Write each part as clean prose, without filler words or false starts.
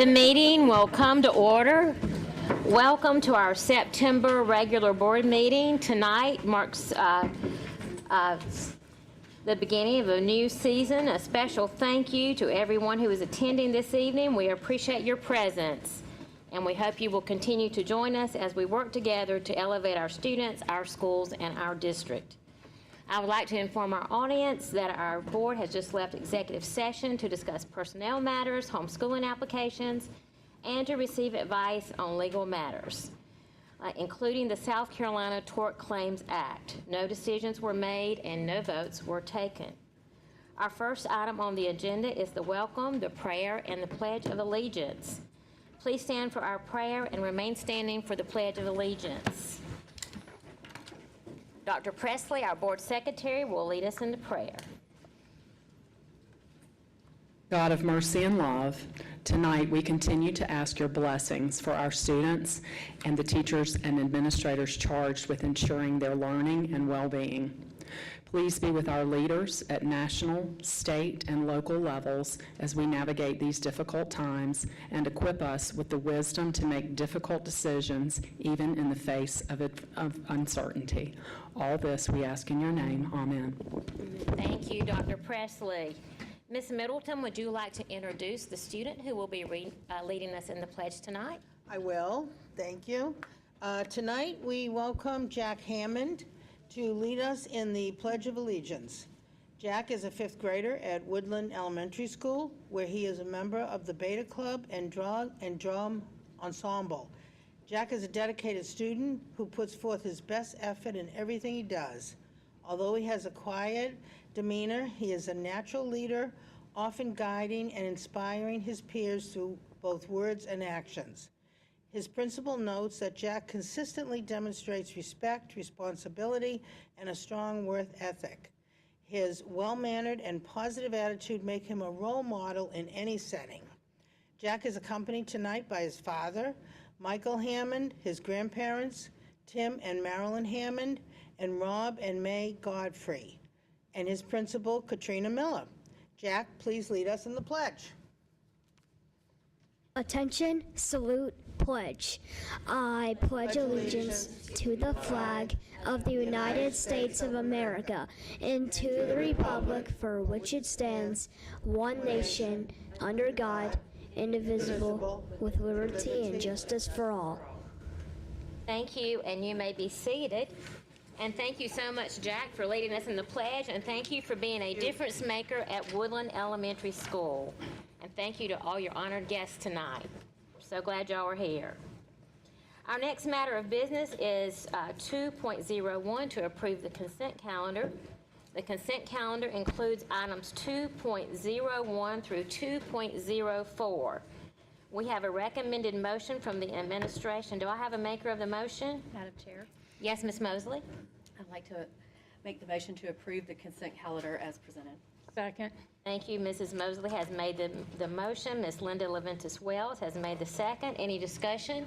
The meeting will come to order. Welcome to our September regular board meeting. Tonight marks the beginning of a new season. A special thank you to everyone who is attending this evening. We appreciate your presence, and we hope you will continue to join us as we work together to elevate our students, our schools, and our district. I would like to inform our audience that our board has just left executive session to discuss personnel matters, homeschooling applications, and to receive advice on legal matters, including the South Carolina Tort Claims Act. No decisions were made and no votes were taken. Our first item on the agenda is the welcome, the prayer, and the Pledge of Allegiance. Please stand for our prayer and remain standing for the Pledge of Allegiance. Dr. Presley, our board secretary, will lead us into prayer. God of mercy and love, tonight we continue to ask your blessings for our students and the teachers and administrators charged with ensuring their learning and well-being. Please be with our leaders at national, state, and local levels as we navigate these difficult times, and equip us with the wisdom to make difficult decisions even in the face of uncertainty. All this we ask in your name. Amen. Thank you, Dr. Presley. Ms. Middleton, would you like to introduce the student who will be leading us in the pledge tonight? I will. Thank you. Tonight we welcome Jack Hammond to lead us in the Pledge of Allegiance. Jack is a fifth grader at Woodland Elementary School, where he is a member of the Beta Club and Drum Ensemble. Jack is a dedicated student who puts forth his best effort in everything he does. Although he has a quiet demeanor, he is a natural leader, often guiding and inspiring his peers through both words and actions. His principal notes that Jack consistently demonstrates respect, responsibility, and a strong work ethic. His well-mannered and positive attitude make him a role model in any setting. Jack is accompanied tonight by his father, Michael Hammond, his grandparents, Tim and Marilyn Hammond, and Rob and May Godfrey, and his principal, Katrina Miller. Jack, please lead us in the pledge. Attention, salute, pledge. I pledge allegiance to the flag of the United States of America and to the republic for which it stands, one nation, under God, indivisible, with liberty and justice for all. Thank you, and you may be seated. And thank you so much, Jack, for leading us in the pledge, and thank you for being a difference maker at Woodland Elementary School. And thank you to all your honored guests tonight. We're so glad y'all are here. Our next matter of business is 2.01 to approve the consent calendar. The consent calendar includes items 2.01 through 2.04. We have a recommended motion from the administration. Do I have a maker of the motion? Madam Chair, Yes, Ms. Mosley. I'd like to make the motion to approve the consent calendar as presented. Second. Thank you. Mrs. Mosley has made the motion. Ms. Linda Leventis Wells has made the second. Any discussion?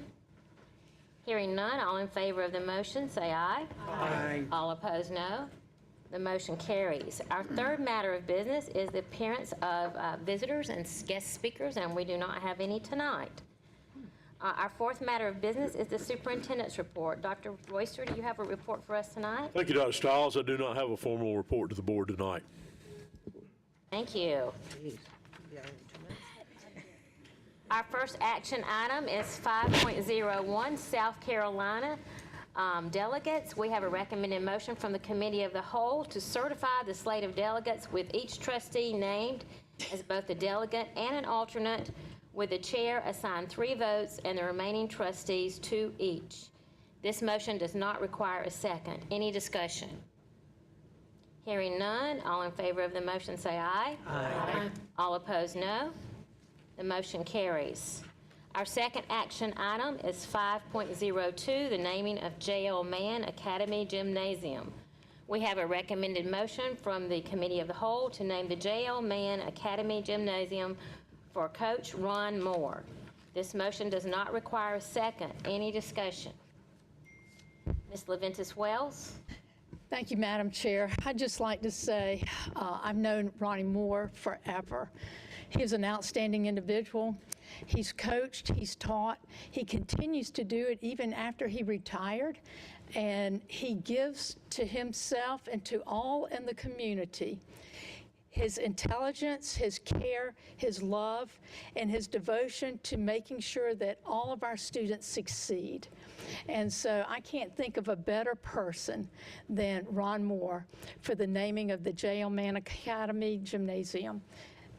Hearing none, all in favor of the motion say aye. Aye. All opposed, no. The motion carries. Our third matter of business is the appearance of visitors and guest speakers, and we do not have any tonight. Our fourth matter of business is the superintendent's report. Dr. Royster, do you have a report for us tonight? Thank you, Dr. Stiles. I do not have a formal report to the board tonight. Thank you. Our first action item is 5.01, South Carolina delegates. We have a recommended motion from the Committee of the Whole to certify the slate of delegates with each trustee named as both a delegate and an alternate, with the chair assigned 3 votes and the remaining trustees 2 each. This motion does not require a second. Any discussion? Hearing none, all in favor of the motion say aye. Aye. All opposed, no. The motion carries. Our second action item is 5.02, the naming of J.L. Mann Academy Gymnasium. We have a recommended motion from the Committee of the Whole to name the J.L. Mann Academy Gymnasium for Coach Ron Moore. This motion does not require a second. Any discussion? Ms. Leventis Wells. Thank you, Madam Chair. I'd just like to say I've known Ronnie Moore forever. He is an outstanding individual. He's coached, he's taught, he continues to do it even after he retired, and he gives to himself and to all in the community his intelligence, his care, his love, and his devotion to making sure that all of our students succeed. And so I can't think of a better person than Ron Moore for the naming of the J.L. Mann Academy Gymnasium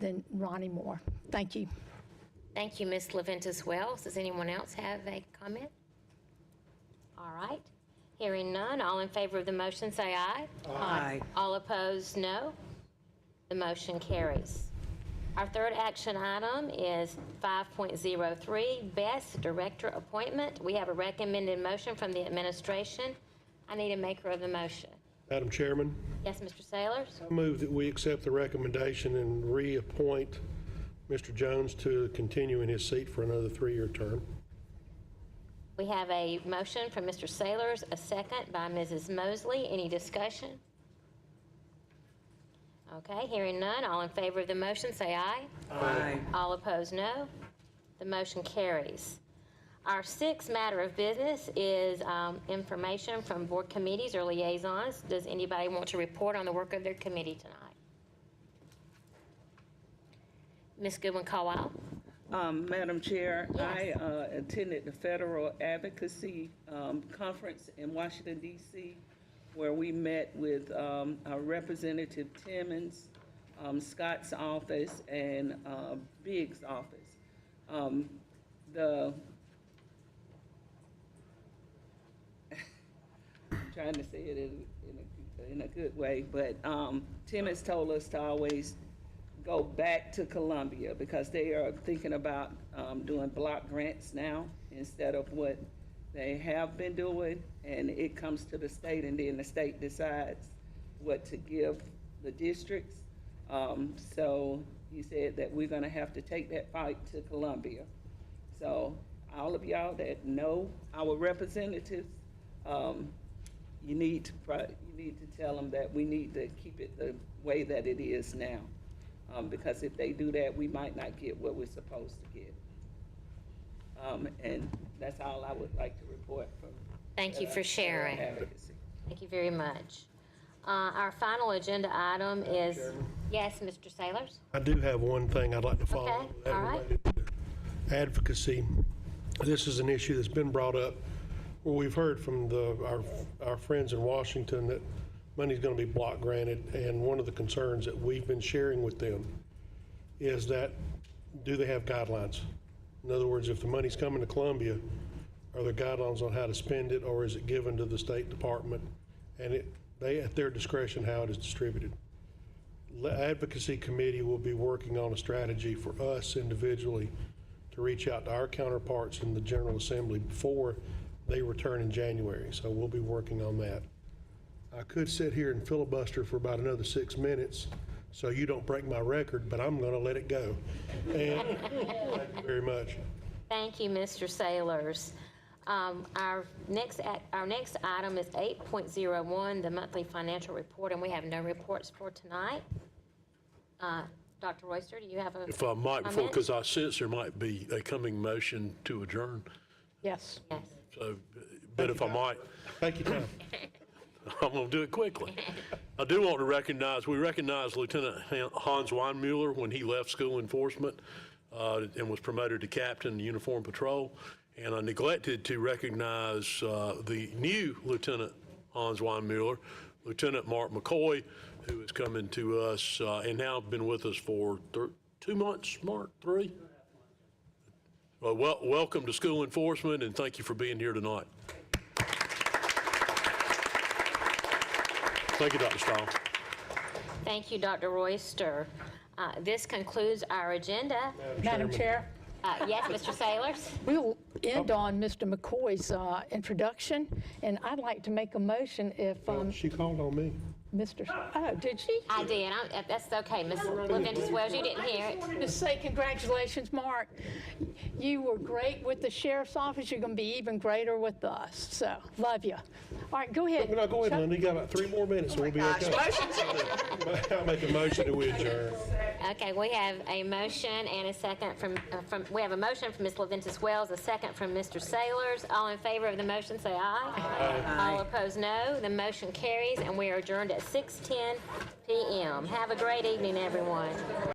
than Ronnie Moore. Thank you. Thank you, Ms. Leventis Wells. Does anyone else have a comment? All right. Hearing none, all in favor of the motion say aye. Aye. All opposed, no. The motion carries. Our third action item is 5.03, Best Director Appointment. We have a recommended motion from the administration. I need a maker of the motion. Madam Chairman, Yes, Mr. Sailors? I move that we accept the recommendation and reappoint Mr. Jones to continue in his seat for another 3-year term. We have a motion from Mr. Sailors, a second by Mrs. Mosley. Any discussion? Okay, hearing none, all in favor of the motion say aye. Aye. All opposed, no. The motion carries. Our sixth matter of business is information from board committees or liaisons. Does anybody want to report on the work of their committee tonight? Ms. Goodwin-Caldwell? Madam Chair, Yes. I attended the Federal Advocacy Conference in Washington, D.C., where we met with our Representative Timmons, Scott's office, and Biggs' office. I'm trying to say it in a good way, but Timmons told us to always go back to Columbia because they are thinking about doing block grants now instead of what they have been doing, and it comes to the state, and then the state decides what to give the districts. So he said that we're gonna have to take that fight to Columbia. So all of y'all that know our representatives, you need to tell them that we need to keep it the way that it is now. Because if they do that, we might not get what we're supposed to get. And that's all I would like to report from. Thank you for sharing. Advocacy. Thank you very much. Our final agenda item is, yes, Mr. Sailors? I do have one thing I'd like to follow Okay, up that all right. related to advocacy. This is an issue that's been brought up where we've heard from our friends in Washington that money's going to be block granted, and one of the concerns that we've been sharing with them is that, do they have guidelines? In other words, if the money's coming to Columbia, are there guidelines on how to spend it, or is it given to the State Department, and they at their discretion how it is distributed? Advocacy Committee will be working on a strategy for us individually to reach out to our counterparts in the General Assembly before they return in January. So we'll be working on that. I could sit here and filibuster for about another 6 minutes so you don't break my record, but I'm going to let it go. And thank you very much. Thank you, Mr. Sailors. Our next item is 8.01, the monthly financial report, and we have no reports for tonight. Dr. Royster, do you have a If I might, before, comment? because I sense there might be a coming motion to adjourn. Yes. Yes. So, but if I might, Thank you, Tom. I'm going to do it quickly. I do want to recognize Lieutenant Hans Weinmuller when he left school enforcement and was promoted to captain in the uniform patrol. And I neglected to recognize the new Lieutenant Hans Weinmuller, Lieutenant Mark McCoy, who is coming to us and now been with us for 2 months, Mark, 3? Well, welcome to school enforcement, and thank you for being here tonight. Thank you, Dr. Stahl. Thank you, Dr. Royster. This concludes our agenda. Madam Chair, Yes, Mr. Sailors? we'll end on Mr. McCoy's introduction, and I'd like to make a motion if She called on me. Mr. Oh, did she? I did. That's okay, Ms. Leventis Wells. You didn't hear it. To say congratulations, Mark. You were great with the sheriff's office. You're going to be even greater with us. So, love you. All right, go ahead. No, go ahead, Linda. You got about 3 more minutes, so we'll be okay. I'll make a motion that we adjourn. Okay, we have a motion and a second we have a motion from Ms. LaVentus Wells, a second from Mr. Sailors. All in favor of the motion, say aye. Aye. All opposed, no. The motion carries, and we are adjourned at 6:10 p.m. Have a great evening, everyone.